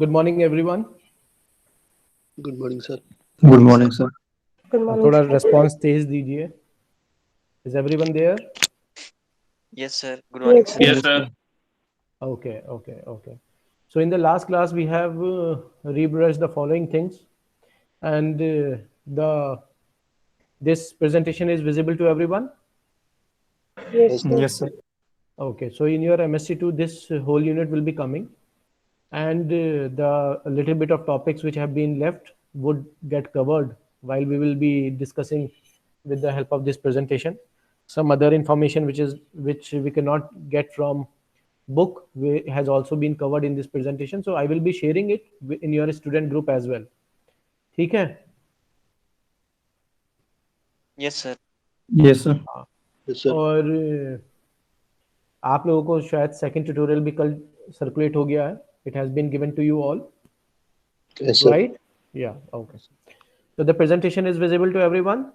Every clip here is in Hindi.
Good morning, everyone. Good morning sir. Good morning sir. Good morning, थोड़ा sir. response तेज दीजिए. Is everyone there? Yes, sir. Good morning, Yes, sir. sir. Yes, sir. Okay. So in the last class, we have rebrushed the following things, and the this presentation is visible to everyone. Yes, sir. Yes, sir. Okay. So in your MSc2, this whole unit will be coming, and the a little bit of topics which have been left would get covered while we will be discussing with the help of this presentation. Some other information which we cannot get from book has also been covered in this presentation. So I will be sharing it in your student group as well. ठीक है? Yes, sir. Yes, sir. Yes sir. और आप लोगों को शायद सेकंड ट्यूटोरियल भी कल सर्कुलेट हो गया है. It has been given to you all, yes sir. right? Yeah. Okay. So the presentation is visible to everyone.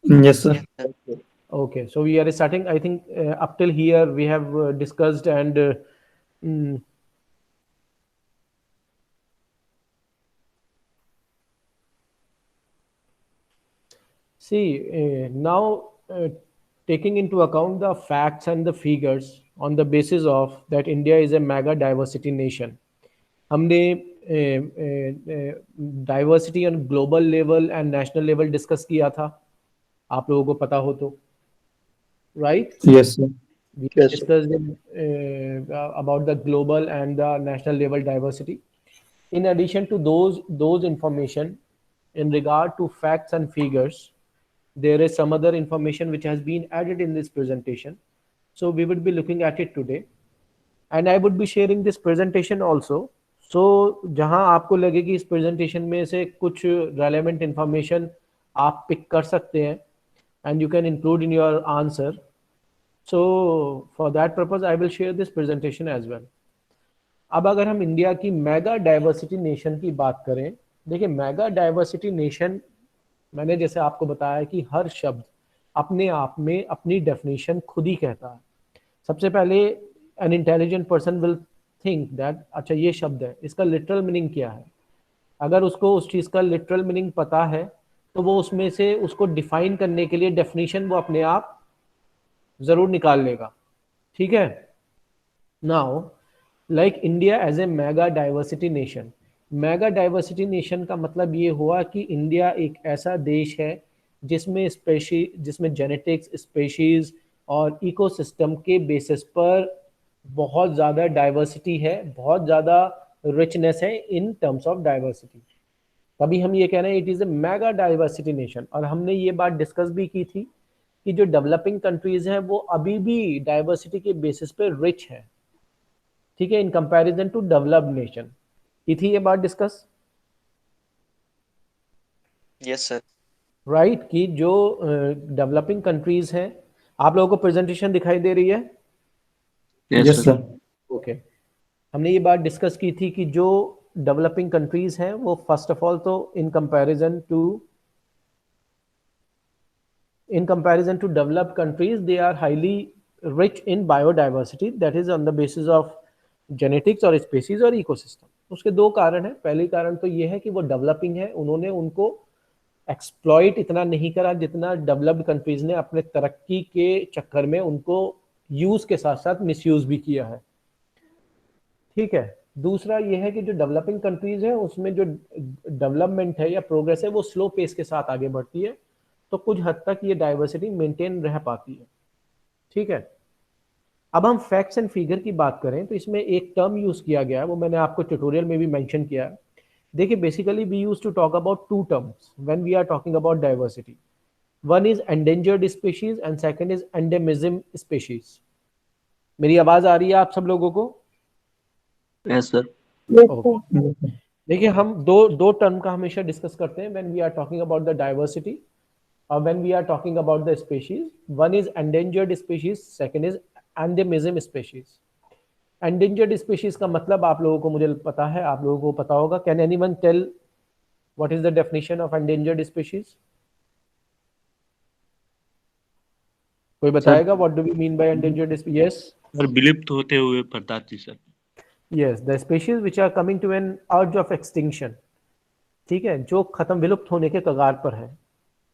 Yes, sir. Yes, sir. Okay, so we are starting. I think up till here we have discussed and mm, see now taking into account the facts and the figures on the basis of that India is a mega diversity nation. हमने diversity on global level and national level discuss किया था, आप लोगों को पता हो तो, right? Yes, sir. We Yes, sir. discussed about the global and the national level diversity. In addition to those information, in regard to facts and figures, there is some other information which has been added in this presentation. So we would be looking at it today, and I would be sharing this presentation also. So जहां आपको लगे कि इस presentation में से कुछ relevant information आप pick कर सकते हैं, and you can include in your answer. So for that purpose, I will share this presentation as well. अब अगर हम इंडिया की मेगा डाइवर्सिटी नेशन की बात करें, देखिए मेगा डाइवर्सिटी नेशन, मैंने जैसे आपको बताया कि हर शब्द अपने आप में अपनी डेफिनेशन खुद ही कहता है. सबसे पहले an intelligent person will think that अच्छा ये शब्द है, इसका लिटरल मीनिंग क्या है. अगर उसको उस चीज़ का लिटरल मीनिंग पता है तो वो उसमें से उसको डिफाइन करने के लिए डेफिनेशन वो अपने आप ज़रूर निकाल लेगा. ठीक है? Now like India as a mega diversity nation. Mega diversity nation का मतलब ये हुआ कि इंडिया एक ऐसा देश है जिसमें जेनेटिक्स, स्पेशीज और इकोसिस्टम के बेसिस पर बहुत ज़्यादा डाइवर्सिटी है, बहुत ज़्यादा रिचनेस है इन टर्म्स ऑफ डाइवर्सिटी. तभी हम ये कह रहे हैं it is a mega diversity nation. और हमने ये बात डिस्कस भी की थी कि जो डेवलपिंग कंट्रीज हैं वो अभी भी डाइवर्सिटी के बेसिस पे रिच है, ठीक है, in comparison to developed nation. की थी ये बात डिस्कस, Yes, sir. राइट? कि जो डेवलपिंग कंट्रीज हैं, आप लोगों को प्रेजेंटेशन दिखाई दे रही है? Yes, sir. ओके. हमने ये बात डिस्कस की थी कि जो डेवलपिंग कंट्रीज हैं वो फर्स्ट ऑफ ऑल तो in comparison to developed countries they are highly rich in biodiversity, that is on the basis of genetics और स्पेसीज और इकोसिस्टम. उसके दो कारण हैं. पहली कारण तो ये है कि वो डेवलपिंग है, उन्होंने उनको एक्सप्लॉइट इतना नहीं करा जितना डेवलप्ड कंट्रीज ने अपने तरक्की के चक्कर में उनको यूज के साथ साथ मिसयूज भी किया है. ठीक है. दूसरा ये है कि जो डेवलपिंग कंट्रीज है उसमें जो डेवलपमेंट है या प्रोग्रेस है वो स्लो पेस के साथ आगे बढ़ती है, तो कुछ हद तक ये डाइवर्सिटी मेंटेन रह पाती है. ठीक है. अब हम फैक्ट्स एंड फिगर की बात करें तो इसमें एक टर्म यूज किया गया है, वो मैंने आपको ट्यूटोरियल में भी मेंशन किया है. देखिए basically we use to talk about two terms when we are talking about diversity. One is endangered species and second is endemism species. मेरी आवाज आ रही है आप सब लोगों को? Yes sir. Yes, okay. sir. देखिए हम दो टर्म का हमेशा डिस्कस करते हैं when we are talking about the diversity और when we are talking about the species. One is endangered species, second is endemism species. Endangered species का मतलब आप लोगों को मुझे पता है, आप लोगों को पता होगा. Can anyone tell what is the definition of endangered species? कोई बताएगा what do we mean by endangered species? Yes sir विलुप्त होते हुए प्रजाति sir. Yes, the species which are coming to an urge of extinction, ठीक है, जो खत्म विलुप्त होने के कगार पर है,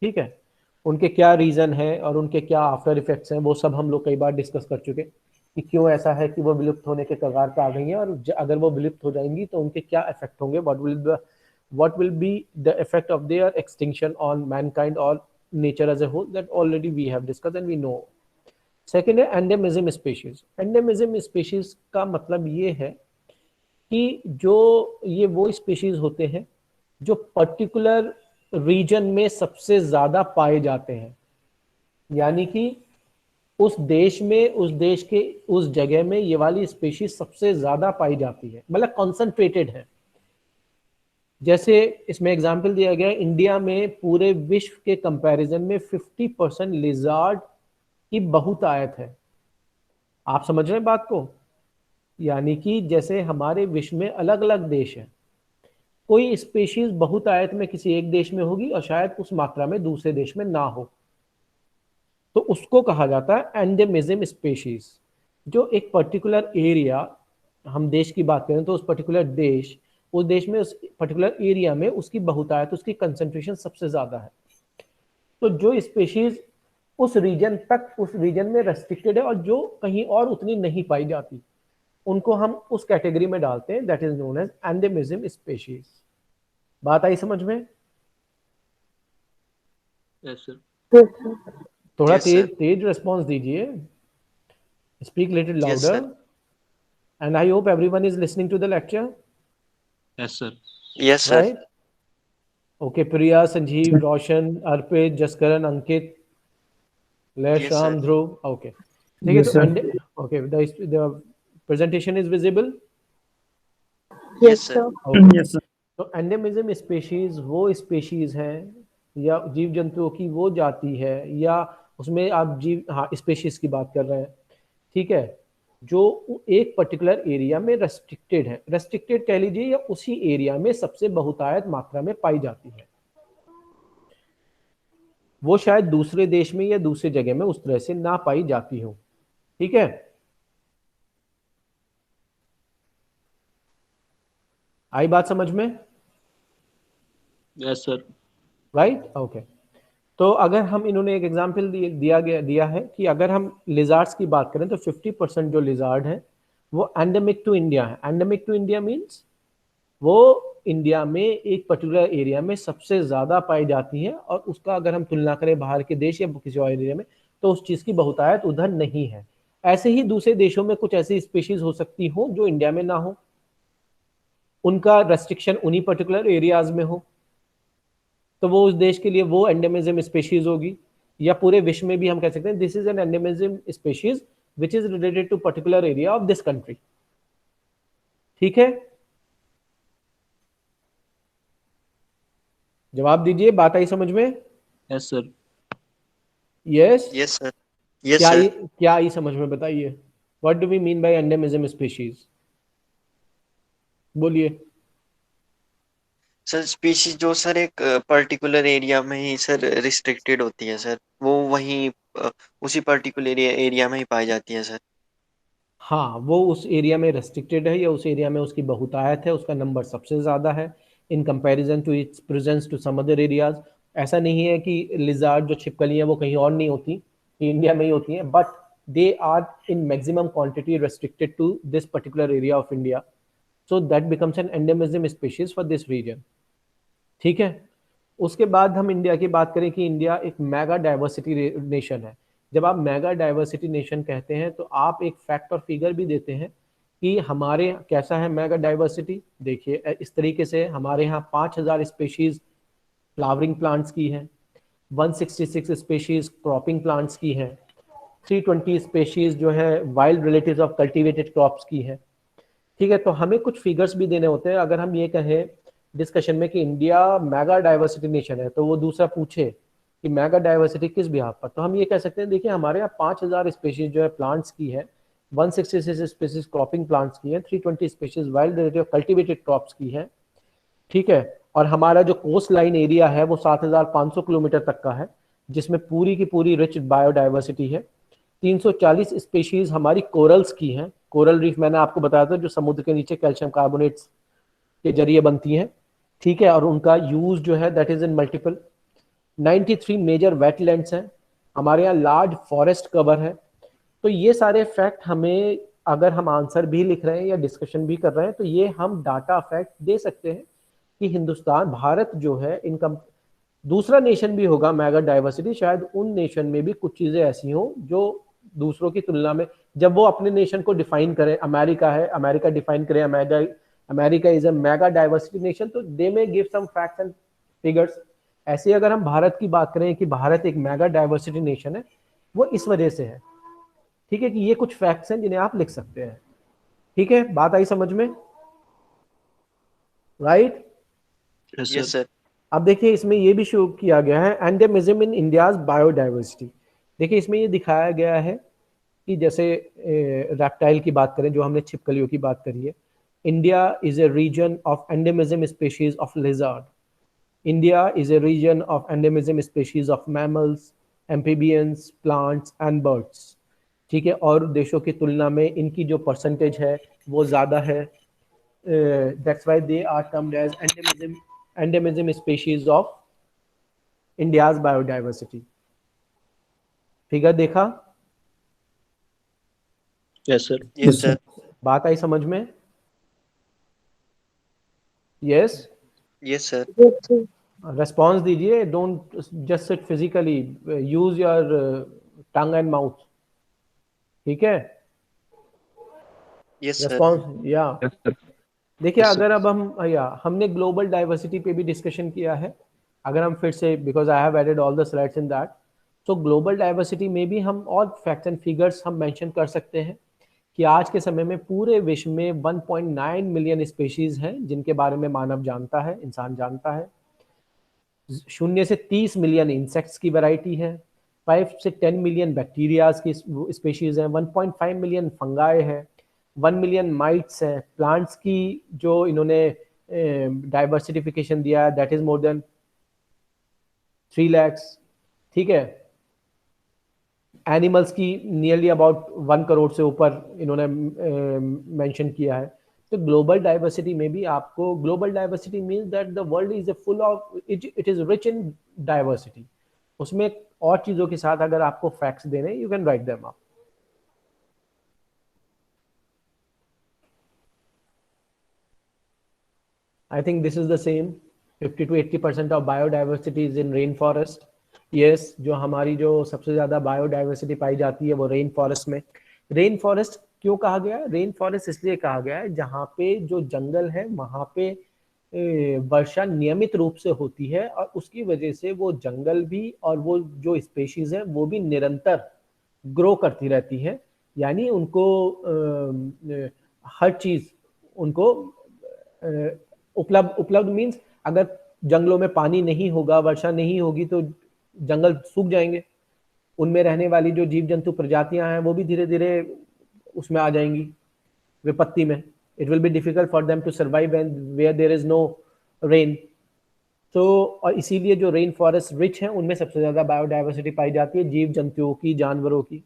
ठीक है, उनके क्या रीजन है और उनके क्या आफ्टर इफेक्ट्स हैं, वो सब हम लोग कई बार डिस्कस कर चुके कि क्यों ऐसा है कि वो विलुप्त होने के कगार पर आ गई हैं, और अगर वो विलुप्त हो जाएंगी तो उनके क्या इफेक्ट होंगे, what will be the effect of their extinction on mankind or nature as a whole, that already we have discussed and we know. Second है एंडेमिज्म स्पीशीज। एंडेमिज्म स्पीशीज का मतलब ये है कि जो ये वो स्पीशीज होते हैं जो पर्टिकुलर रीजन में सबसे ज्यादा पाए जाते हैं, यानी कि उस देश में, उस देश के उस जगह में ये वाली स्पीशीज सबसे ज्यादा पाई जाती है, मतलब कॉन्सेंट्रेटेड है। जैसे इसमें एग्जाम्पल दिया गया है, इंडिया में पूरे विश्व के कंपैरिजन में 50% लिजार्ड की बहुतायत है। आप समझ रहे हैं बात को? यानी कि जैसे हमारे विश्व में अलग अलग देश हैं, कोई स्पीशीज बहुतायत में किसी एक देश में होगी और शायद उस मात्रा में दूसरे देश में ना हो, तो उसको कहा जाता है एंडेमिज्म स्पीशीज। जो एक पर्टिकुलर एरिया, हम देश की बात करें तो उस पर्टिकुलर देश, उस देश में, उस पर्टिकुलर एरिया में उसकी बहुतायत, उसकी कंसंट्रेशन सबसे ज्यादा है। तो जो स्पीशीज उस रीजन तक, उस रीजन में रेस्ट्रिक्टेड है और जो कहीं और उतनी नहीं पाई जाती, उनको हम उस कैटेगरी में डालते हैं, that is known as endemism species. बात आई समझ में? Yes, sir. Yes, sir. थोड़ा Yes, sir. तेज रिस्पॉन्स दीजिए, speak little Yes, louder, sir. And I hope everyone is listening to the lecture, Yes, sir. Yes, sir. Right? Okay, Priya, Sanjeev, Roshan, Arpit, Jaskaran, Ankit, लेश, Yes, Ram, sir. Dhruv, okay, ठीक है। Yes, तो sir. Okay, the presentation is visible? Yes, sir. Okay, Yes, sir. तो एंडेमिज्म स्पीशीज वो स्पीशीज हैं या जीव जंतुओं की वो जाति है, या उसमें आप जीव, हाँ, स्पीशीज की बात कर रहे हैं, ठीक है, जो एक पर्टिकुलर एरिया में रेस्ट्रिक्टेड है, रेस्ट्रिक्टेड कह लीजिए, या उसी एरिया में सबसे बहुतायत मात्रा में पाई जाती है। वो शायद दूसरे देश में या दूसरे जगह में उस तरह से ना पाई जाती हो, ठीक है। आई बात समझ में? Yes, sir. Right, okay. तो अगर हम, इन्होंने एक एग्जांपल दिया है कि अगर हम लिजार्ड्स की बात करें तो 50% जो लिजार्ड है वो एंडेमिक टू इंडिया है। एंडेमिक टू इंडिया मींस वो इंडिया में एक पर्टिकुलर एरिया में सबसे ज्यादा पाई जाती है, और उसका अगर हम तुलना करें बाहर के देश या किसी और एरिया में, तो उस चीज की बहुतायत उधर नहीं है। ऐसे ही दूसरे देशों में कुछ ऐसी स्पीशीज हो सकती हो जो इंडिया में ना हो, उनका रेस्ट्रिक्शन उन्हीं पर्टिकुलर एरियाज में हो, तो वो उस देश के लिए वो एंडेमिज्म स्पीशीज होगी। या पूरे विश्व में भी हम कह सकते हैं this is an endemism species which is related to particular area of this country, ठीक है। जवाब दीजिए, बात आई समझ में? Yes, sir. Yes? Yes, sir. Yes, sir. क्या आई समझ में, बताइए। What do we mean by endemism species? बोलिए। सर स्पीशीज जो सर एक पर्टिकुलर एरिया में ही सर रिस्ट्रिक्टेड होती है सर, वो वहीं उसी पर्टिकुलर एरिया में ही पाई जाती है सर। हाँ, वो उस एरिया में रेस्ट्रिक्टेड है या उस एरिया में उसकी बहुतायत है, उसका नंबर सबसे ज़्यादा है in comparison to its presence to some other areas. ऐसा नहीं है कि लिजार्ड जो छिपकली हैं वो कहीं और नहीं होती, ये इंडिया में ही होती हैं, but they are in maximum quantity restricted to this particular area of India, so that becomes an endemism species for this region, ठीक है। उसके बाद हम इंडिया की बात करें कि इंडिया एक मेगा डाइवर्सिटी नेशन है। जब आप मेगा डाइवर्सिटी नेशन कहते हैं तो आप एक फैक्ट और फिगर भी देते हैं कि हमारे कैसा है मेगा डाइवर्सिटी। देखिए इस तरीके से हमारे यहाँ 5000 स्पेशीज फ्लावरिंग प्लांट्स की हैं, 166 स्पेशीज क्रॉपिंग प्लांट्स की हैं, 320 स्पेशीज जो है wild relatives of cultivated crops की हैं, ठीक है। तो हमें कुछ फिगर्स भी देने होते हैं। अगर हम ये कहें डिस्कशन में कि इंडिया मेगा डाइवर्सिटी नेशन है, तो वो दूसरा पूछे कि मेगा डाइवर्सिटी किस बिहाफ पर, तो हम ये कह सकते हैं देखिए हमारे यहाँ 5000 स्पेशीज जो है प्लांट्स की है, 166 स्पेशीज क्रॉपिंग प्लांट्स की है, 320 species wild relative cultivated crops की है, ठीक है। और हमारा जो कोस्ट लाइन एरिया है वो 7500 किलोमीटर तक का है, जिसमें पूरी की पूरी रिच बायोडाइवर्सिटी है। 340 स्पेशीज हमारी कोरल्स की हैं, कोरल रीफ मैंने आपको बताया था, जो समुद्र के नीचे कैल्शियम कार्बोनेट्स के जरिए बनती हैं, ठीक है, और उनका यूज जो है that is in multiple. 93 major wetlands हैं हमारे यहाँ, लार्ज फॉरेस्ट कवर है। तो ये सारे फैक्ट हमें, अगर हम आंसर भी लिख रहे हैं या डिस्कशन भी कर रहे हैं, तो ये हम डाटा फैक्ट दे सकते हैं कि हिंदुस्तान, भारत जो है इनकम, दूसरा नेशन भी होगा मेगा डाइवर्सिटी, शायद उन नेशन में भी कुछ चीजें ऐसी हों जो दूसरों की तुलना में, जब वो अपने नेशन को डिफाइन करे, अमेरिका है, अमेरिका डिफाइन करे America is a mega diversity nation, तो they may give some facts and figures. ऐसे अगर हम भारत की बात करें कि भारत एक मेगा डाइवर्सिटी नेशन है, वो इस वजह से है, ठीक है, कि ये कुछ फैक्ट्स हैं जिन्हें आप लिख सकते हैं। ठीक है, बात आई समझ में? Right? Yes yes sir. Sir. अब देखिए इसमें ये भी शो किया गया है एंडेमिज्म इन इंडियाज बायोडाइवर्सिटी। देखिए इसमें ये दिखाया गया है कि जैसे रेप्टाइल की बात करें, जो हमने छिपकलियों की बात करी है, India is a region of endemism species of lizard, India is a region of endemism species of mammals, amphibians, plants and birds. ठीक है, और देशों की तुलना में इनकी जो परसेंटेज है वो ज़्यादा है, that's why they are termed as endemism species of India's biodiversity. Figure देखा? Yes sir. Yes sir. बात आई समझ में? Yes? Yes sir. Yes, sir. Response दीजिए, don't just sit physically, use your tongue and mouth. ठीक है, यस सर। रेस्पॉन्स या Yes, sir. देखिए, Yes, अगर अब हमने ग्लोबल डाइवर्सिटी पे भी डिस्कशन किया है, अगर हम फिर से, because I have added all the slides in that, तो ग्लोबल डाइवर्सिटी में भी हम और फैक्ट्स एंड फिगर्स हम मेंशन कर सकते हैं कि आज के समय में पूरे विश्व में 1.9 मिलियन स्पीशीज हैं जिनके बारे में मानव जानता है, इंसान जानता है। 0 से 30 मिलियन इंसेक्ट्स की वैरायटी है, 5 से 10 मिलियन बैक्टीरियाज की स्पीशीज हैं, 1.5 मिलियन फंगाई है, 1 मिलियन माइट्स हैं। प्लांट्स की जो इन्होंने डाइवर्सिफिकेशन दिया है that is more than 3 lakhs। ठीक है, एनिमल्स की नियरली अबाउट 1 करोड़ से ऊपर इन्होंने मेंशन किया है। तो ग्लोबल डाइवर्सिटी में भी आपको, global diversity means that the world is full of, it is rich in diversity. उसमें और चीजों के साथ अगर आपको फैक्ट्स देने, you can write them up. I think this is the same. 50 to 80% of biodiversity is in rainforest. Yes, जो हमारी जो सबसे ज्यादा बायोडाइवर्सिटी पाई जाती है वो रेन फॉरेस्ट में। रेन फॉरेस्ट क्यों कहा गया है? रेन फॉरेस्ट इसलिए कहा गया है जहाँ पे जो जंगल है वहाँ पे वर्षा नियमित रूप से होती है, और उसकी वजह से वो जंगल भी और वो जो स्पेशीज है वो भी निरंतर ग्रो करती रहती है। यानी उनको हर चीज उनको उपलब्ध मीन्स, अगर जंगलों में पानी नहीं होगा, वर्षा नहीं होगी, तो जंगल सूख जाएंगे। उनमें रहने वाली जो जीव जंतु प्रजातियां हैं वो भी धीरे धीरे उसमें आ जाएंगी, विपत्ति में। It will be difficult for them to survive and where there is no rain. तो और इसीलिए जो रेन फॉरेस्ट रिच है उनमें सबसे ज्यादा बायोडाइवर्सिटी पाई जाती है, जीव जंतुओं की, जानवरों की।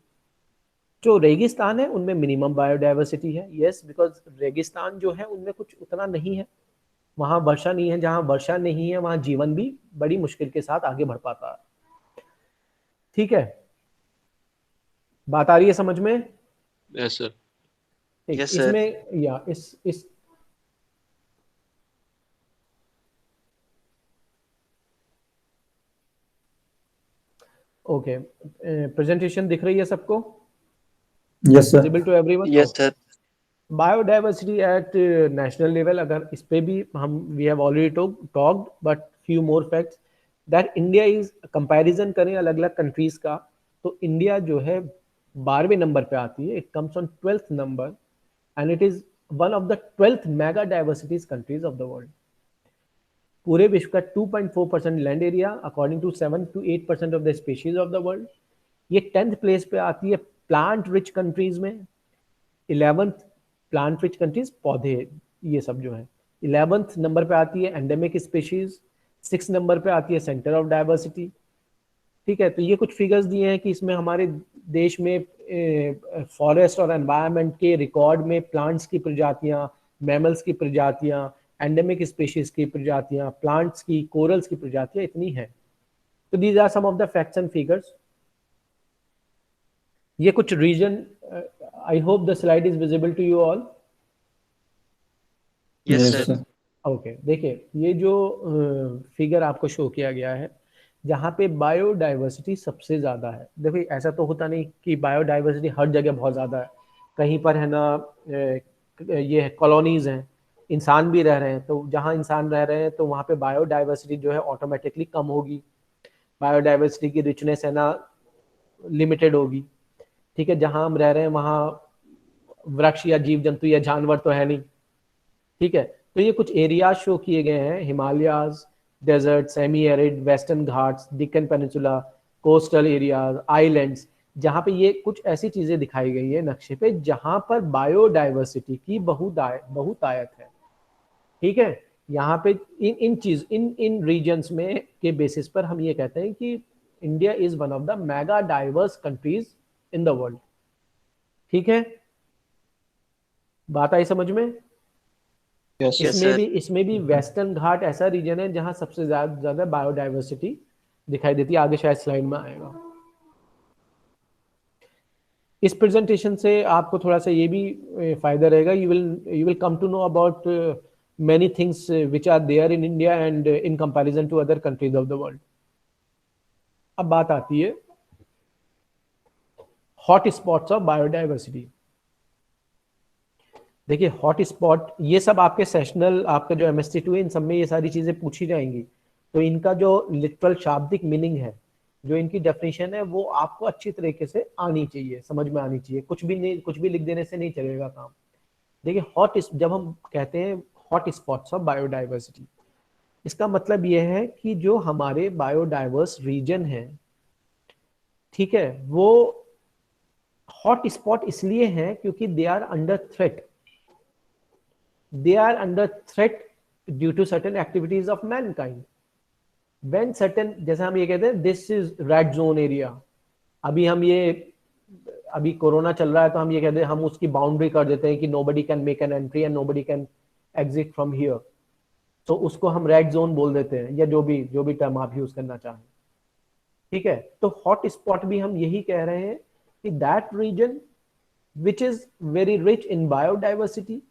जो रेगिस्तान है उनमें मिनिमम बायोडाइवर्सिटी है। यस, बिकॉज रेगिस्तान जो है उनमें कुछ उतना नहीं है, वहां वर्षा नहीं है, जहां वर्षा नहीं है वहां जीवन भी बड़ी मुश्किल के साथ आगे बढ़ पाता है। ठीक है, बात आ रही है समझ में? Yes sir. ठीक, Yes, sir. इसमें या इस ओके, प्रेजेंटेशन दिख रही है सबको? Yes, sir. Visible to everyone? Yes sir. Biodiversity at national level, अगर इस पे भी हम, we have already talked, but few more facts that India is, comparison करें अलग अलग कंट्रीज का, तो इंडिया जो है 12वें नंबर पे आती है। It comes on 12th number and it is one of the 12th mega diversities countries of the world. पूरे विश्व का 2.4% land area, according to 7 to 8% of the species of the world. ये 10th प्लेस पे आती है प्लांट रिच कंट्रीज में। 11th प्लांट रिच कंट्रीज, पौधे ये सब जो है। 11th नंबर पे आती है एंडेमिक स्पीशीज। 6th नंबर पे आती है सेंटर ऑफ डाइवर्सिटी। ठीक है, तो ये कुछ फिगर्स दिए हैं कि इसमें हमारे देश में फॉरेस्ट और एनवायरनमेंट के रिकॉर्ड में प्लांट्स की प्रजातियां, मैमल्स की प्रजातियां, एंडेमिक स्पीशीज की प्रजातियां, प्लांट्स की, कोरल्स की प्रजातियां इतनी हैं। तो these are some of the facts and figures. ये कुछ region, I hope the slide is visible to you all. Yes Yes, sir. sir. Okay, देखिए ये जो फिगर आपको शो किया गया है, जहाँ पे बायोडाइवर्सिटी सबसे ज़्यादा है। देखिए ऐसा तो होता नहीं कि बायोडाइवर्सिटी हर जगह बहुत ज़्यादा है, कहीं पर है ना ये कॉलोनीज हैं, इंसान भी रह रहे हैं, तो जहाँ इंसान रह रहे हैं तो वहाँ पे बायोडाइवर्सिटी जो है ऑटोमेटिकली कम होगी, बायोडाइवर्सिटी की रिचनेस है ना लिमिटेड होगी। ठीक है, जहाँ हम रह रहे हैं वहाँ वृक्ष या जीव जंतु या जानवर तो है नहीं। ठीक है, तो ये कुछ एरियाज शो किए गए हैं, Himalayas, desert, semi arid, Western Ghats, Deccan peninsula, coastal areas, islands, जहाँ पे ये कुछ ऐसी चीजें दिखाई गई है नक्शे पे जहाँ पर बायोडाइवर्सिटी की बहुतायत है। ठीक है, यहाँ पे इन रीजन्स में के बेसिस पर हम ये कहते हैं कि India is one of the mega diverse countries in the world. ठीक है, बात आई समझ में? Yes, sir. इसमें भी वेस्टर्न घाट ऐसा रीजन है जहां सबसे ज्यादा बायोडाइवर्सिटी दिखाई देती है। आगे शायद स्लाइड में आएगा। इस प्रेजेंटेशन से आपको थोड़ा सा ये भी फायदा रहेगा, you will come to know about many things which are there in India and in comparison to other countries of the world. अब बात आती है हॉट स्पॉट्स ऑफ बायोडाइवर्सिटी। देखिए हॉट स्पॉट ये सब आपके सेशनल, आपका जो MSc2 है, इन सब में ये सारी चीजें पूछी जाएंगी, तो इनका जो लिटरल शाब्दिक मीनिंग है, जो इनकी डेफिनेशन है, वो आपको अच्छी तरीके से आनी चाहिए, समझ में आनी चाहिए। कुछ भी लिख देने से नहीं चलेगा काम। देखिए जब हम कहते हैं हॉट स्पॉट्स ऑफ बायोडाइवर्सिटी, इसका मतलब यह है कि जो हमारे बायोडाइवर्स रीजन है, ठीक है, वो हॉट स्पॉट इसलिए हैं क्योंकि they are under threat due to certain activities of mankind. When certain, जैसे हम ये कहते हैं this is red zone area, अभी कोरोना चल रहा है तो हम ये कहते हैं, हम उसकी बाउंड्री कर देते हैं कि nobody can make an entry and nobody can exit from here, तो उसको हम रेड जोन बोल देते हैं, या जो भी टर्म आप यूज करना चाहें। ठीक है, तो हॉट स्पॉट भी हम यही कह रहे हैं कि that region which is very rich in biodiversity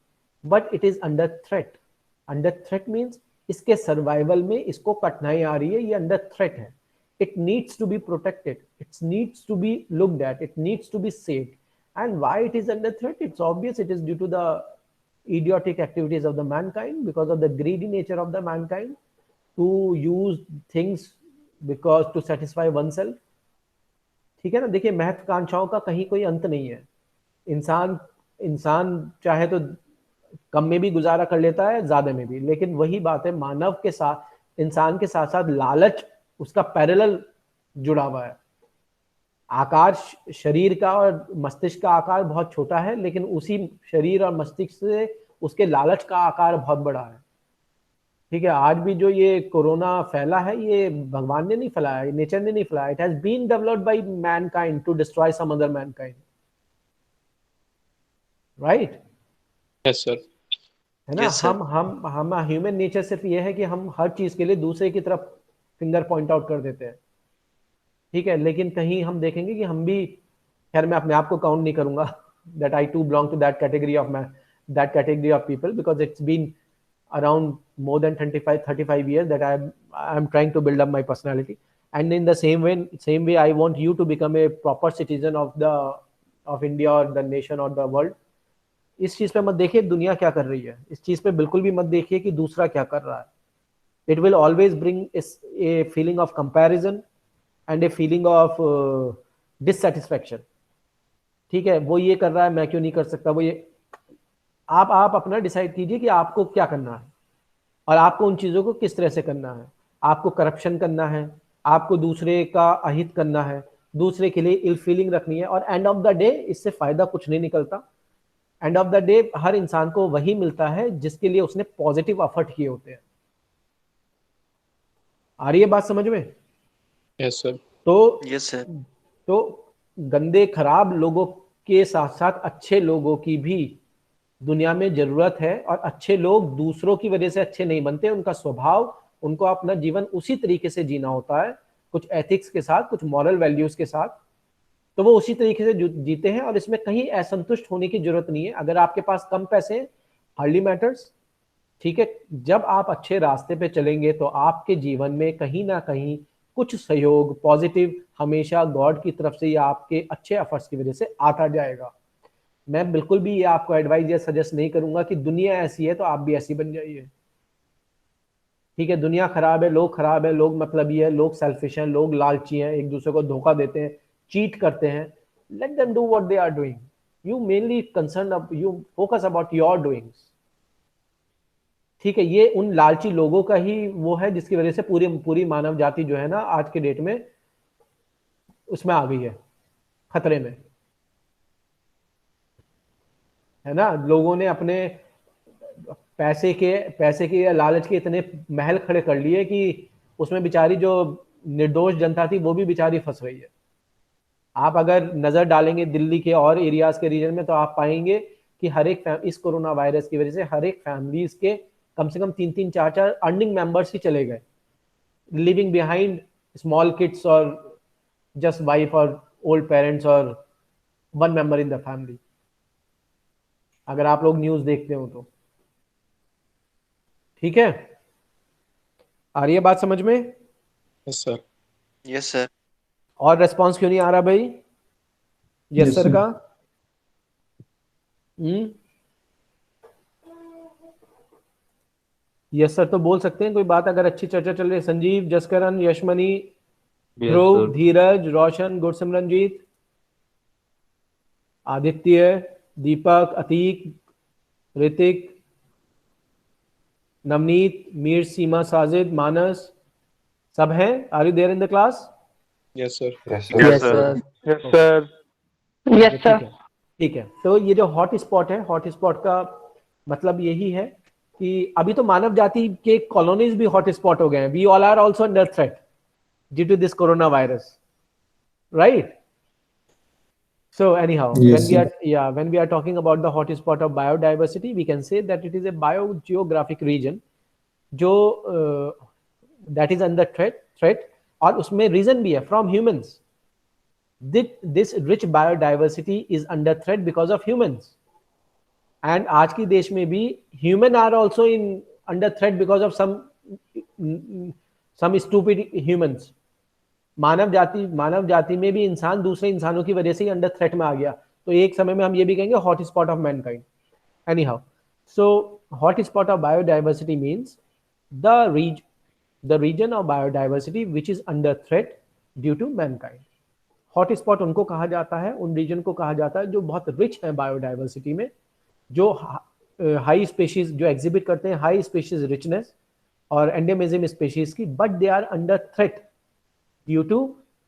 but it is under threat means इसके सर्वाइवल में इसको कठिनाई आ रही है, ये अंडर थ्रेट है। It needs to be protected, it needs to be looked at, it needs to be saved. And why it is under threat? It's obvious, it is due to the idiotic activities of the mankind, because of the greedy nature of the mankind to use things because to satisfy oneself. ठीक है ना, देखिए महत्वाकांक्षाओं का कहीं कोई अंत नहीं है। इंसान चाहे तो कम में भी गुजारा कर लेता है, ज्यादा में भी, लेकिन वही बात है, मानव के साथ, इंसान के साथ साथ लालच उसका पैरेलल जुड़ा हुआ है। आकार शरीर का और मस्तिष्क का आकार बहुत छोटा है, लेकिन उसी शरीर और मस्तिष्क से उसके लालच का आकार बहुत बड़ा है। ठीक है, आज भी जो ये कोरोना फैला है, ये भगवान ने नहीं फैलाया, नेचर ने नहीं फैलाया, it has been developed by mankind to destroy some other mankind, right? Yes, sir. है ना? Yes, sir. हम ह्यूमन नेचर सिर्फ ये है कि हम हर चीज के लिए दूसरे की तरफ फिंगर पॉइंट आउट कर देते हैं। ठीक है, लेकिन कहीं हम देखेंगे कि हम भी, खैर मैं अपने आप को काउंट नहीं करूंगा, that I too belong to that category of people, because it's been around more than 35 years that I am trying to build up my personality, and in the same way I want you to become a proper citizen of India or the nation or the world. इस चीज पे मत देखिए दुनिया क्या कर रही है, इस चीज पे बिल्कुल भी मत देखिए कि दूसरा क्या कर रहा है। It will always bring a feeling of comparison and a feeling of dissatisfaction. ठीक है, वो ये कर रहा है, मैं क्यों नहीं कर सकता, वो ये, आप अपना डिसाइड कीजिए कि आपको क्या करना है और आपको उन चीजों को किस तरह से करना है। आपको करप्शन करना है, आपको दूसरे का अहित करना है, दूसरे के लिए इल फीलिंग रखनी है, और एंड ऑफ द डे इससे फायदा कुछ नहीं निकलता। एंड ऑफ द डे हर इंसान को वही मिलता है जिसके लिए उसने पॉजिटिव एफर्ट किए होते हैं। आ रही है बात समझ में? Yes, sir. तो यस सर। तो गंदे खराब लोगों के साथ साथ अच्छे लोगों की भी दुनिया में जरूरत है, और अच्छे लोग दूसरों की वजह से अच्छे नहीं बनते, उनका स्वभाव, उनको अपना जीवन उसी तरीके से जीना होता है, कुछ एथिक्स के साथ, कुछ मॉरल वैल्यूज के साथ, तो वो उसी तरीके से जीते हैं, और इसमें कहीं असंतुष्ट होने की जरूरत नहीं है। अगर आपके पास कम पैसे हैं, हार्डली मैटर्स, ठीक है। जब आप अच्छे रास्ते पे चलेंगे तो आपके जीवन में कहीं ना कहीं कुछ सहयोग पॉजिटिव हमेशा गॉड की तरफ से या आपके अच्छे एफर्ट्स की वजह से आता जाएगा। मैं बिल्कुल भी ये आपको एडवाइस या सजेस्ट नहीं करूंगा कि दुनिया ऐसी है तो आप भी ऐसी बन जाइए, ठीक है। दुनिया खराब है, लोग खराब है, लोग मतलबी है, लोग सेल्फिश हैं, लोग लालची हैं, एक दूसरे को धोखा देते हैं, चीट करते हैं। Let them do what they are doing, you mainly concern, you focus about your doings, ठीक है। ये उन लालची लोगों का ही वो है जिसकी वजह से पूरी पूरी मानव जाति जो है ना आज के डेट में उसमें आ गई है, खतरे में, है ना। लोगों ने अपने पैसे के या लालच के इतने महल खड़े कर लिए कि उसमें बेचारी जो निर्दोष जनता थी वो भी बेचारी फंस रही है। आप अगर नजर डालेंगे दिल्ली के और एरियाज के रीजन में तो आप पाएंगे कि हर एक इस कोरोना वायरस की वजह से हर एक फैमिलीज के कम से कम 3-3 4-4 अर्निंग मेंबर्स ही चले गए, लिविंग बिहाइंड स्मॉल किड्स और जस्ट वाइफ और ओल्ड पेरेंट्स और one member in the family, अगर आप लोग न्यूज देखते हो तो, ठीक है। आ रही है बात समझ में? Yes sir. Yes sir. और रेस्पॉन्स क्यों नहीं आ रहा भाई यस Yes, सर sir. का? यस सर तो बोल सकते हैं, कोई बात अगर अच्छी चर्चा चल रही है। संजीव, जसकरण, यशमणि, ध्रुव, धीरज, रोशन, गुरसिमरनजीत, आदित्य, दीपक, अतीक, ऋतिक, नवनीत, मीर, सीमा, साजिद, मानस, सब हैं? Are you there in the class? Yes sir. Yes, Yes, sir. sir. Yes sir. Yes, ठीक sir. है, ठीक है। तो ये जो हॉट स्पॉट है, हॉट स्पॉट का मतलब यही है कि अभी तो मानव जाति के कॉलोनीज भी हॉट स्पॉट हो गए हैं। We all are also under threat due to this corona virus, right? So anyhow, Yes, sir. when we are talking about the hot spot of biodiversity, we can say that it is a biogeographic region जो that is under threat, और उसमें रीजन भी है from humans. This rich biodiversity is under threat because of humans. And आज की देश में भी human are also in under threat because of some stupid humans. मानव जाति में भी इंसान दूसरे इंसानों की वजह से ही अंडर थ्रेट में आ गया। तो एक समय में हम ये भी कहेंगे hot spot of mankind. Anyhow, so hot spot of biodiversity means the region of biodiversity which is under threat due to mankind. Hot spot उनको कहा जाता है, उन रीजन को कहा जाता है जो बहुत रिच है बायोडाइवर्सिटी में, जो हाई स्पेशीज जो एग्जिबिट करते हैं हाई स्पेशीज रिचनेस और एंडेमिज्म स्पेशीज की, but they are under threat due to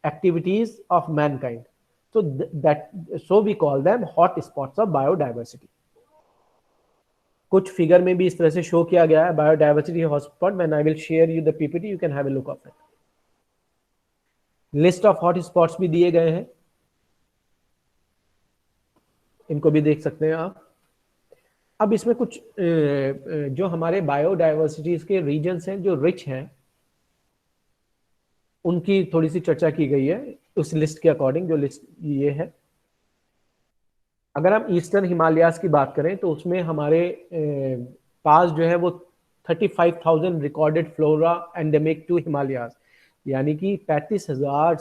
activities of mankind. So we call them hot spots of biodiversity. कुछ फिगर में भी इस तरह से शो किया गया है biodiversity hotspot. When I will share you the PPT you can have a look of it. List of hot spots भी दिए गए हैं, इनको भी देख सकते हैं आप। अब इसमें कुछ जो हमारे बायोडाइवर्सिटीज के रीजन्स हैं जो रिच हैं उनकी थोड़ी सी चर्चा की गई है उस लिस्ट के अकॉर्डिंग। जो लिस्ट ये है, अगर हम ईस्टर्न हिमालयाज की बात करें तो उसमें हमारे पास जो है वो 35,000 recorded flora endemic to Himalayas, यानी कि 35,000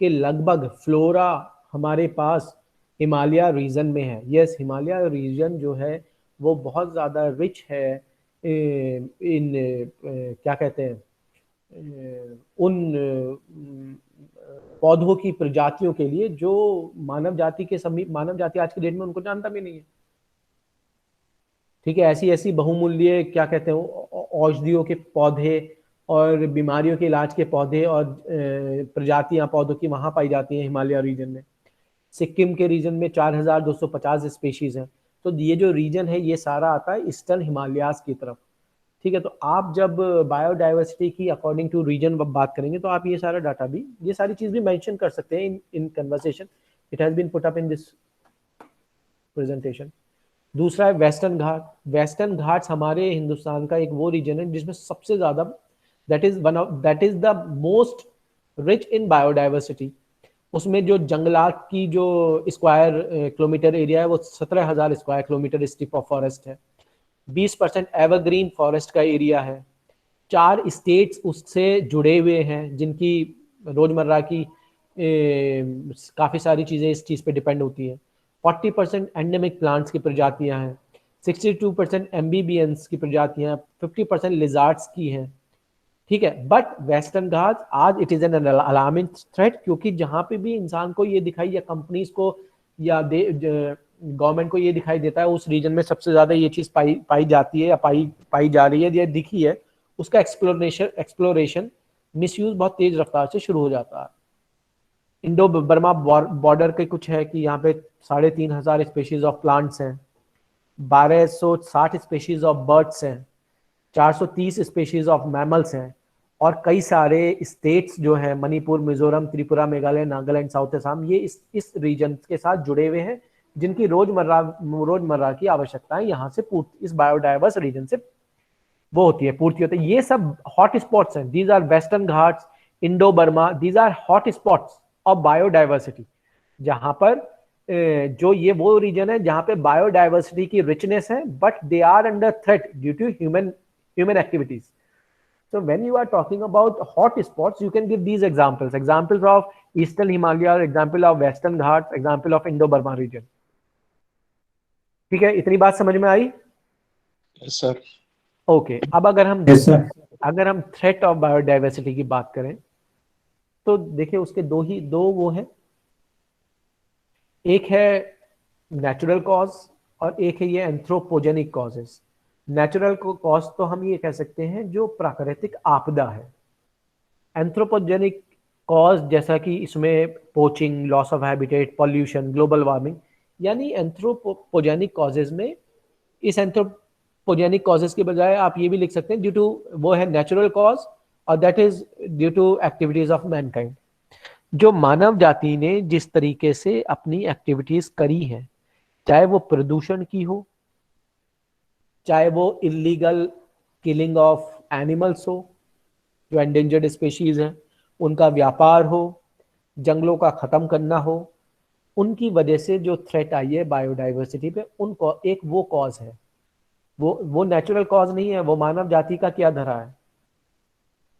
के लगभग फ्लोरा हमारे पास हिमालय रीजन में है। यस, हिमालय रीजन जो है वो बहुत ज़्यादा रिच है इन क्या कहते हैं उन पौधों की प्रजातियों के लिए जो मानव जाति आज के डेट में उनको जानता भी नहीं है, ठीक है। ऐसी बहुमूल्य क्या कहते हैं औषधियों के पौधे और बीमारियों के इलाज के पौधे और प्रजातियां पौधों की वहां पाई जाती हैं हिमालय रीजन में। सिक्किम के रीजन में 4,250 स्पीशीज हैं। तो ये जो रीजन है ये सारा आता है ईस्टर्न हिमालयाज की तरफ। ठीक है, तो आप जब बायोडाइवर्सिटी की अकॉर्डिंग टू रीजन बात करेंगे तो आप ये सारा डाटा भी, ये सारी चीज भी मेंशन कर सकते हैं in conversation. It has been put up in this presentation. दूसरा है वेस्टर्न घाट. वेस्टर्न घाट्स हमारे हिंदुस्तान का एक वो रीजन है जिसमें सबसे ज्यादा, that is the most rich in biodiversity. उसमें जो जंगलात की जो स्क्वायर किलोमीटर एरिया है वो 17,000 square kilometre strip of forest है. 20% एवरग्रीन फॉरेस्ट का एरिया है. 4 स्टेट्स उससे जुड़े हुए हैं जिनकी रोजमर्रा की काफी सारी चीजें इस चीज पे डिपेंड होती हैं. 40% एंडेमिक प्लांट्स की प्रजातियां हैं. 62% एम्बीबियंस की प्रजातियां, 50% लिजार्ड्स की हैं. ठीक है, बट वेस्टर्न घाट आज it is an alarming threat, क्योंकि जहां पे भी इंसान को ये दिखाई, या कंपनीज को, या गवर्नमेंट को ये दिखाई देता है उस रीजन में सबसे ज्यादा ये चीज पाई जाती है, या पाई जा रही है, या दिखी है, उसका एक्सप्लोरेशन मिसयूज बहुत तेज रफ्तार से शुरू हो जाता है. इंडो बर्मा बॉर्डर के कुछ है कि यहाँ पे 3,500 स्पेशीज ऑफ प्लांट्स हैं, 1260 स्पेशीज ऑफ बर्ड्स हैं, 430 स्पेशीज ऑफ मैमल्स हैं, और कई सारे स्टेट्स जो हैं, मणिपुर, मिजोरम, त्रिपुरा, मेघालय, नागालैंड, साउथ असम, ये इस रीजन के साथ जुड़े हुए हैं, जिनकी रोजमर्रा की आवश्यकताएं यहाँ से इस बायोडाइवर्स रीजन से वो होती है, पूर्ति होती है. ये सब हॉट स्पॉट्स हैं. These are western Ghats, Indo Burma, these are hot spots of biodiversity, जहां पर जो ये वो रीजन है जहां पे बायोडाइवर्सिटी की रिचनेस है, but they are under threat due to human activities. So when you are talking about hot spots, you can give these examples of Eastern Himalaya, example of Western Ghats, example of Indo-Burma region. ठीक है, इतनी बात समझ में आई? Yes, sir. ओके, अब अगर हम थ्रेट ऑफ बायोडाइवर्सिटी की बात करें तो देखिए उसके दो वो हैं. एक है नेचुरल कॉज और एक है ये एंथ्रोपोजेनिक कॉजेस. नेचुरल कॉज तो हम ये कह सकते हैं जो प्राकृतिक आपदा है. एंथ्रोपोजेनिक कॉज जैसा कि इसमें poaching, loss of habitat, pollution, global warming, यानी एंथ्रोपोजेनिक कॉजेज में, इस एंथ्रोपोजेनिक कॉजेज के बजाय आप ये भी लिख सकते हैं ड्यू टू, वो है नेचुरल कॉज, और that is due to activities of mankind. जो मानव जाति ने जिस तरीके से अपनी एक्टिविटीज करी हैं, चाहे वो प्रदूषण की हो, चाहे वो इलीगल किलिंग ऑफ एनिमल्स हो जो एंडेंजर्ड स्पीशीज हैं, उनका व्यापार हो, जंगलों का खत्म करना हो, उनकी वजह से जो थ्रेट आई है बायोडाइवर्सिटी पे, उनको एक वो कॉज है, वो नेचुरल कॉज नहीं है, वो मानव जाति का क्या धरा है.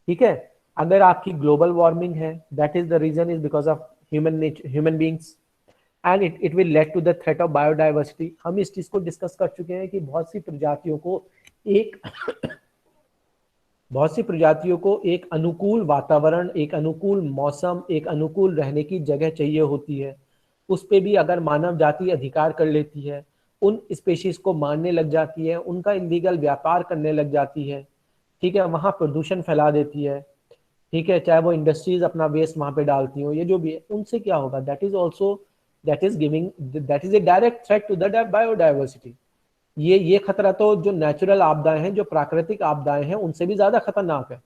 ठीक है, अगर आपकी ग्लोबल वार्मिंग है, that is the reason is because of human beings, and it will lead to the threat of biodiversity. हम इस चीज को डिस्कस कर चुके हैं कि बहुत सी प्रजातियों को एक अनुकूल वातावरण, एक अनुकूल मौसम, एक अनुकूल रहने की जगह चाहिए होती है. उस पे भी अगर मानव जाति अधिकार कर लेती है, उन स्पेशीज को मारने लग जाती है, उनका इलीगल व्यापार करने लग जाती है, ठीक है, वहां प्रदूषण फैला देती है, ठीक है, चाहे वो इंडस्ट्रीज अपना वेस्ट वहां पे डालती हो, ये जो भी है, उनसे क्या होगा, that is a direct threat to the biodiversity. ये खतरा तो जो नेचुरल आपदाएं हैं, जो प्राकृतिक आपदाएं हैं, उनसे भी ज्यादा खतरनाक है.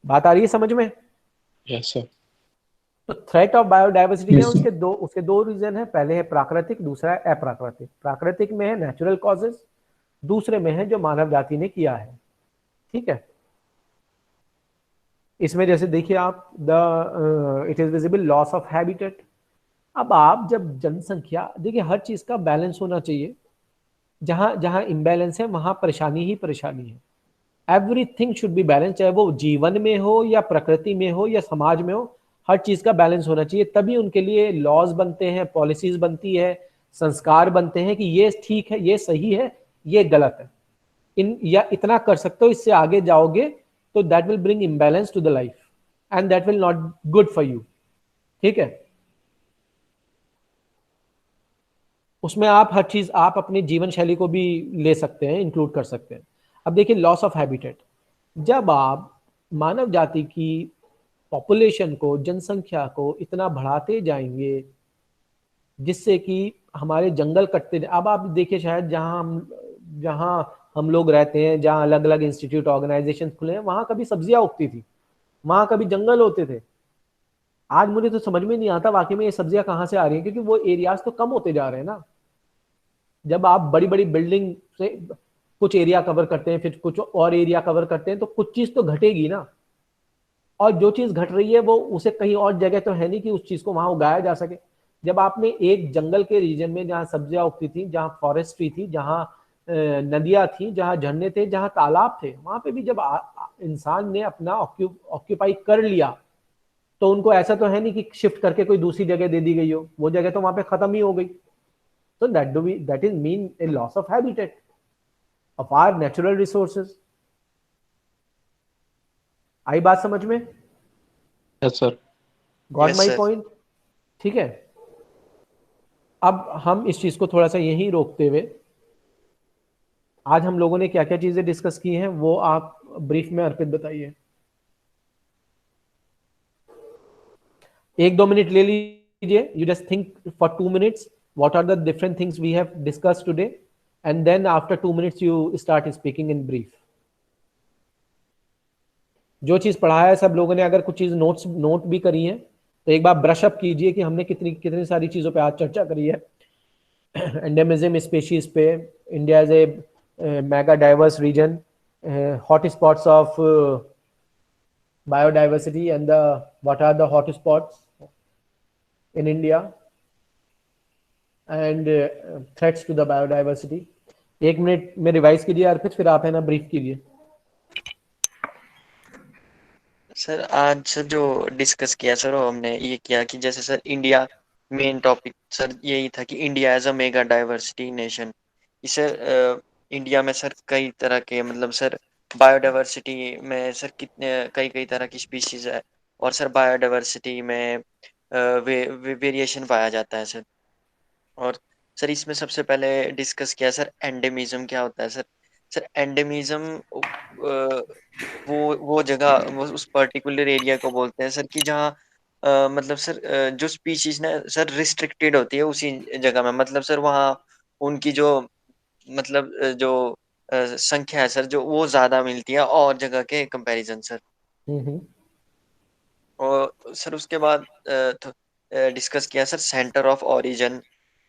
बात आ रही है समझ में? Yes, sir. तो थ्रेट ऑफ बायोडाइवर्सिटी Yes, है, sir. उसके दो रीजन है. पहले है प्राकृतिक, दूसरा है अप्राकृतिक. प्राकृतिक में है नेचुरल कॉजेस, दूसरे में है जो मानव जाति ने किया है. ठीक है, इसमें जैसे देखिए आप, it is visible loss of habitat. अब आप जब जनसंख्या, देखिए हर चीज का बैलेंस होना चाहिए. जहां जहां इम्बैलेंस है वहां परेशानी ही परेशानी है. एवरीथिंग शुड बी बैलेंस, चाहे वो जीवन में हो या प्रकृति में हो या समाज में हो, हर चीज का बैलेंस होना चाहिए. तभी उनके लिए लॉज बनते हैं, पॉलिसीज बनती है, संस्कार बनते हैं कि ये ठीक है, ये सही है, ये गलत है, या इतना कर सकते हो, इससे आगे जाओगे तो that will bring imbalance to the life and that will not good for you. ठीक है, उसमें आप हर चीज, आप अपनी जीवन शैली को भी ले सकते हैं, इंक्लूड कर सकते हैं. अब देखिए लॉस ऑफ हैबिटेट, जब आप मानव जाति की पॉपुलेशन को, जनसंख्या को इतना बढ़ाते जाएंगे जिससे कि हमारे जंगल कटते, अब आप देखिए शायद जहां हम लोग रहते हैं, जहाँ अलग अलग इंस्टीट्यूट ऑर्गेनाइजेशन खुले हैं, वहाँ कभी सब्जियां उगती थी, वहाँ कभी जंगल होते थे। आज मुझे तो समझ में नहीं आता वाकई में ये सब्जियां कहाँ से आ रही हैं, क्योंकि वो एरियाज तो कम होते जा रहे हैं ना। जब आप बड़ी बड़ी बिल्डिंग से कुछ एरिया कवर करते हैं, फिर कुछ और एरिया कवर करते हैं, तो कुछ चीज तो घटेगी ना। और जो चीज घट रही है वो उसे कहीं और जगह तो है नहीं कि उस चीज को वहां उगाया जा सके। जब आपने एक जंगल के रीजन में जहाँ सब्जियां उगती थी, जहाँ फॉरेस्ट्री थी, जहाँ नदियां थी, जहाँ झरने थे, जहाँ तालाब थे, वहां पे भी जब इंसान ने अपना ऑक्यूपाई कर लिया, तो उनको ऐसा तो है नहीं कि शिफ्ट करके कोई दूसरी जगह दे दी गई हो, वो जगह तो वहां पे खत्म ही हो गई। तो that is mean a loss of habitat of our natural resources. आई बात समझ में? Yes, sir. Got yes my sir. Point? ठीक है। अब हम इस चीज को थोड़ा सा यहीं रोकते हुए, आज हम लोगों ने क्या क्या चीजें डिस्कस की हैं वो आप ब्रीफ में अर्पित बताइए। 1-2 मिनट ले लीजिए। You just think for 2 minutes what are the different things we have discussed today, and then after 2 minutes you start speaking in brief. जो चीज पढ़ाया है सब लोगों ने, अगर कुछ चीज नोट भी करी है, तो एक बार ब्रश अप कीजिए कि हमने कितनी कितनी सारी चीजों पे आज चर्चा करी है। एंडेमिज्म स्पेशीज पे, India is a mega diverse region, hot spots of biodiversity, and what are the hot spots in India, and threats to the biodiversity. 1 minute में रिवाइज कीजिए अर्पित, फिर आप है ना ब्रीफ कीजिए। सर आज सर जो डिस्कस किया सर, वो हमने ये किया कि जैसे sir India, main topic sir यही था कि India as a mega diversity nation. इसे इंडिया में सर कई तरह के, मतलब सर बायोडाइवर्सिटी में सर कितने कई कई तरह की स्पीशीज है, और सर बायोडाइवर्सिटी में वेरिएशन पाया जाता है सर। और सर इसमें सबसे पहले डिस्कस किया सर एंडेमिज्म क्या होता है सर। सर एंडेमिज्म वो जगह, वो उस पर्टिकुलर एरिया को बोलते हैं सर कि जहाँ मतलब सर जो स्पीशीज ना सर रिस्ट्रिक्टेड होती है उसी जगह में, मतलब सर वहाँ उनकी जो मतलब संख्या है सर, जो वो ज्यादा मिलती है और जगह के कंपैरिजन सर। और सर उसके बाद डिस्कस किया sir centre of origin.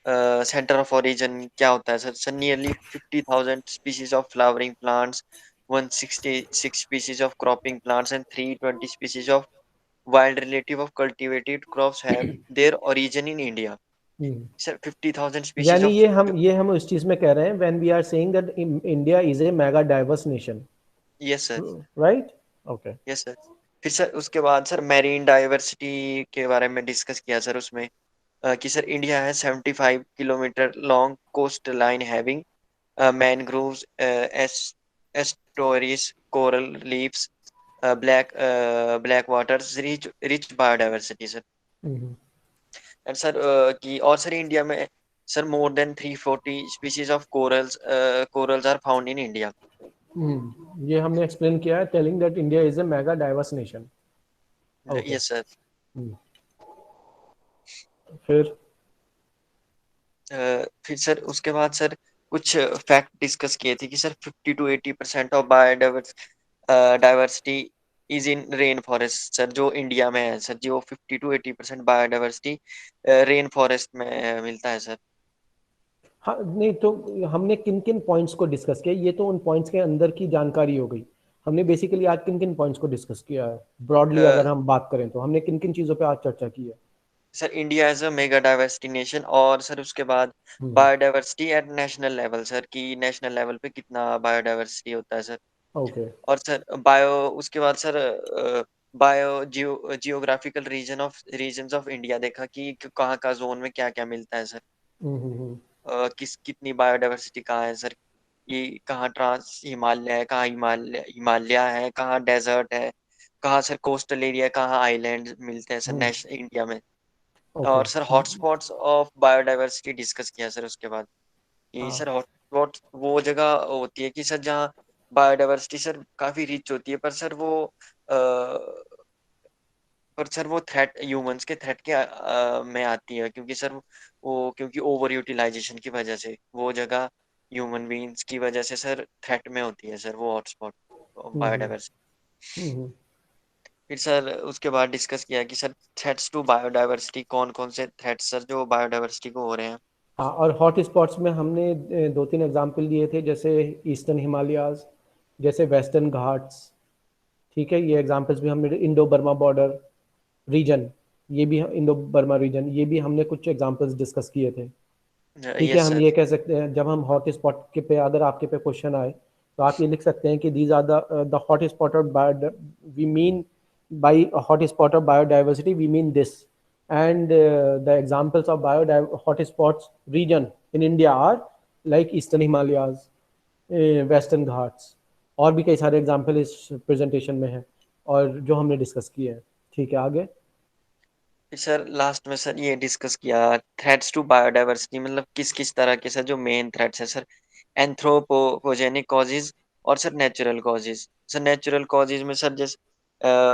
Centre of origin क्या होता है sir. Sir nearly 50,000 species of flowering plants, 166 species of cropping plants, and 320 species of wild relative of cultivated crops have their origin in India. Sir 50,000 species यानी of ये हम इस चीज में कह रहे हैं, when we are saying that India is a mega diverse nation, yes sir, right? Okay. yes sir। फिर सर उसके बाद सर मैरीन डाइवर्सिटी के बारे में डिस्कस किया सर उसमें कि सर इंडिया है 75 kilometre long coast line having mangroves, estuaries, coral reefs, black waters, rich biodiversity sir। And sir कि और सर इंडिया में sir more than 340 species of corals are found in India। ये हमने एक्सप्लेन किया है, telling that India is a mega diverse nation. Okay. Yes sir. फिर फिर सर उसके बाद सर कुछ फैक्ट डिस्कस किए थे कि sir 50 to 80% of biodiversity is in rain forest sir. जो इंडिया में है सर, जो 50 to 80% बायोडाइवर्सिटी रेन फॉरेस्ट में मिलता है सर। हाँ, नहीं तो हमने किन किन पॉइंट्स को डिस्कस किया, ये तो उन पॉइंट्स के अंदर की जानकारी हो गई। हमने बेसिकली आज किन किन पॉइंट्स को डिस्कस किया है ब्रॉडली, अगर हम बात करें तो हमने किन किन चीजों पे आज चर्चा की है? Sir India as a mega diversity nation, और सर उसके बाद biodiversity at national level sir, कि नेशनल लेवल पे कितना बायोडाइवर्सिटी होता है सर। ओके। और सर उसके बाद sir geographical regions of India देखा कि कहाँ का जोन में क्या क्या मिलता है सर। कितनी बायोडाइवर्सिटी कहाँ है सर, ये कहाँ ट्रांस हिमालय है, कहाँ हिमालय है, कहाँ डेजर्ट है, कहाँ सर कोस्टल एरिया, कहाँ आइलैंड मिलते हैं सर नेशनल इंडिया में। ओके। और sir hotspots of biodiversity discuss किया सर उसके बाद कि सर हॉटस्पॉट वो जगह होती है कि सर जहाँ बायोडाइवर्सिटी सर काफी रिच होती है, पर सर वो थ्रेट, ह्यूमंस के थ्रेट के में आती है, क्योंकि सर वो क्योंकि ओवर यूटिलाइजेशन की वजह से वो जगह ह्यूमन बीइंग्स की वजह से सर थ्रेट में होती है सर वो हॉटस्पॉट बायोडाइवर्सिटी। हम्म। फिर सर उसके बाद डिस्कस किया कि सर थ्रेट्स टू बायोडाइवर्सिटी कौन कौन से थ्रेट्स सर जो बायोडाइवर्सिटी को हो रहे हैं। हाँ, और हॉट स्पॉट्स में हमने 2-3 एग्जाम्पल लिए थे, जैसे ईस्टर्न हिमालयाज, जैसे वेस्टर्न घाट्स। ठीक है, ये एग्जाम्पल्स भी हमने, इंडो बर्मा बॉर्डर रीजन, ये भी इंडो बर्मा रीजन, ये भी हमने कुछ एग्जाम्पल्स डिस्कस किए थे। ठीक है, यस हम सर। ये कह सकते हैं, जब हम हॉट स्पॉट के पे अगर आपके पे क्वेश्चन आए तो आप ये लिख सकते हैं कि these are the hot spot of bio, we mean by hot spot of biodiversity we mean this, and the examples of bio hot spots region in India are like eastern Himalayas, western Ghats, और भी कई सारे एग्जाम्पल इस प्रेजेंटेशन में हैं और जो हमने डिस्कस किए हैं। ठीक है, आगे। फिर सर लास्ट में सर ये डिस्कस किया थ्रेट्स टू बायोडाइवर्सिटी मतलब किस किस तरह के सर जो मेन थ्रेट्स है सर, एंथ्रोपोजेनिक कॉजेज और sir natural causes. Sir natural causes में सर जैसे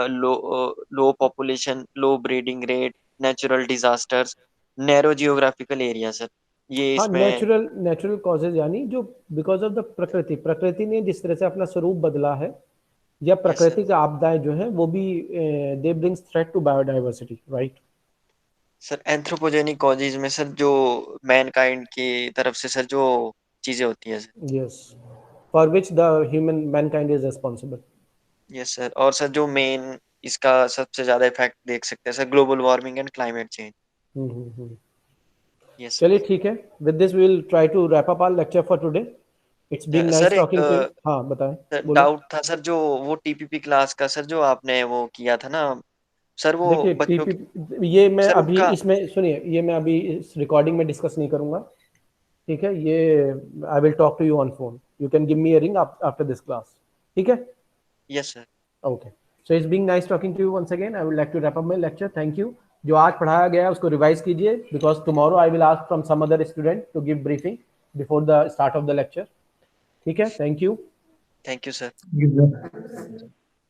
low population, low breeding rate, natural disasters, narrow geographical area sir, ये हाँ, इसमें। नेचुरल नेचुरल कॉजेज यानी जो बिकॉज ऑफ द प्रकृति, प्रकृति ने जिस तरह से अपना स्वरूप बदला है, या यस सर। प्रकृति का आपदाएं जो हैं वो भी they brings threat to biodiversity, right. Sir anthropogenic causes में सर जो मैनकाइंड की तरफ से सर जो चीजें होती है sir. Yes, for which the human mankind is responsible. Yes sir. और सर जो मेन इसका सबसे ज्यादा इफेक्ट देख सकते हैं sir, global warming and climate change. Yes चलिए ठीक है, with this we will try to wrap up our lecture for today. It's been sir. Nice sir एक टॉकिंग टू यू। हाँ, बताएं, बोलिए। डाउट था सर, जो वो टीपीपी क्लास का सर जो आपने वो किया था ना सर, वो देखिए, बच्चों की टीपी ये मैं सर अभी उनका। इसमें, सुनिए, ये मैं अभी इस रिकॉर्डिंग में डिस्कस नहीं करूंगा। ठीक है, ये I will talk to you on phone, you can give me a ring after this class. ठीक है, yes sir. Okay. So it's being nice talking to you once again, I would like to wrap up my lecture. Thank you. जो आज पढ़ाया गया है उसको रिवाइज कीजिए, because tomorrow I will ask from some other student to give briefing before the start of the lecture. ठीक है, thank you. Thank you sir. Yes, sir.